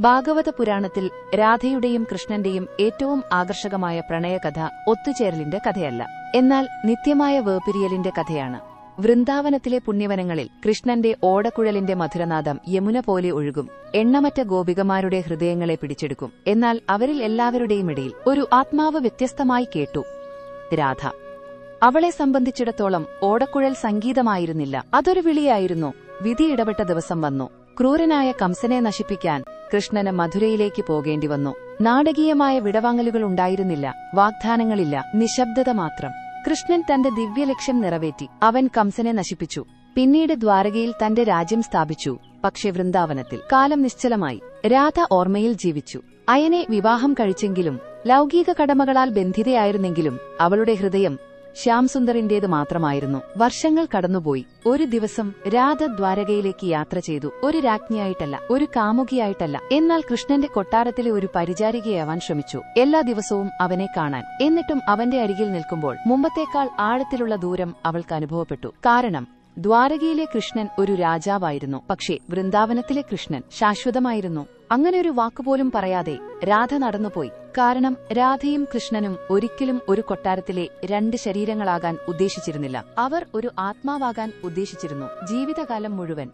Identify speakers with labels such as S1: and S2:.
S1: ഭാഗവത പുരാണത്തിൽ രാധയുടെയും കൃഷ്ണന്റെയും ഏറ്റവും ആകർഷകമായ പ്രണയകഥ ഒത്തുചേരലിന്റെ കഥയല്ല, എന്നാൽ നിത്യമായ വേർപിരിയലിന്റെ കഥയാണ്. വൃന്ദാവനത്തിലെ പുണ്യവനങ്ങളിൽ കൃഷ്ണന്റെ ഓടക്കുഴലിന്റെ മധുരനാദം യമുന പോലെ ഒഴുകും, എണ്ണമറ്റ ഗോപികമാരുടെ ഹൃദയങ്ങളെ പിടിച്ചെടുക്കും. എന്നാൽ അവരിൽ എല്ലാവരുടെയും ഇടയിൽ ഒരു ആത്മാവ് വ്യത്യസ്തമായി കേട്ടു: രാധ. അവളെ സംബന്ധിച്ചിടത്തോളം ഓടക്കുഴൽ സംഗീതമായിരുന്നില്ല, അതൊരു വിളിയായിരുന്നു. വിധി ഇടപെട്ട ദിവസം വന്നു. ക്രൂരനായ കംസനെ നശിപ്പിക്കാൻ കൃഷ്ണന് മധുരയിലേക്ക് പോകേണ്ടി വന്നു. നാടകീയമായ വിടവാങ്ങലുകൾ ഉണ്ടായിരുന്നില്ല, വാഗ്ദാനങ്ങളില്ല, നിശബ്ദത മാത്രം. കൃഷ്ണൻ തന്റെ ദിവ്യലക്ഷ്യം നിറവേറ്റി. അവൻ കംസനെ നശിപ്പിച്ചു. പിന്നീട് ദ്വാരകയിൽ തന്റെ രാജ്യം സ്ഥാപിച്ചു. പക്ഷെ വൃന്ദാവനത്തിൽ കാലം നിശ്ചലമായി. രാധ ഓർമ്മയിൽ ജീവിച്ചു. അയനെ വിവാഹം കഴിച്ചെങ്കിലും, ലൗകിക കടമകളാൽ ബന്ധിതയായിരുന്നെങ്കിലും അവളുടെ ഹൃദയം ശ്യാംസുന്ദറിന്റേത് മാത്രമായിരുന്നു. വർഷങ്ങൾ കടന്നുപോയി. ഒരു ദിവസം രാധ ദ്വാരകയിലേക്ക് യാത്ര ചെയ്തു. ഒരു രാജ്ഞിയായിട്ടല്ല, ഒരു കാമുകിയായിട്ടല്ല, എന്നാൽ കൃഷ്ണന്റെ കൊട്ടാരത്തിലെ ഒരു പരിചാരികയാവാൻ ശ്രമിച്ചു. എല്ലാ ദിവസവും അവനെ കാണാൻ. എന്നിട്ടും അവന്റെ അരികിൽ നിൽക്കുമ്പോൾ മുമ്പത്തേക്കാൾ ആഴത്തിലുള്ള ദൂരം അവൾക്ക് അനുഭവപ്പെട്ടു. കാരണം ദ്വാരകയിലെ കൃഷ്ണൻ ഒരു രാജാവായിരുന്നു, പക്ഷേ വൃന്ദാവനത്തിലെ കൃഷ്ണൻ ശാശ്വതമായിരുന്നു. അങ്ങനെ ഒരു വാക്കുപോലും പറയാതെ രാധ നടന്നുപോയി. കാരണം രാധയും കൃഷ്ണനും ഒരിക്കലും ഒരു കൊട്ടാരത്തിലെ രണ്ട് ശരീരങ്ങളാകാൻ ഉദ്ദേശിച്ചിരുന്നില്ല. അവർ ഒരു ആത്മാവാകാൻ ഉദ്ദേശിച്ചിരുന്നു, ജീവിതകാലം മുഴുവൻ.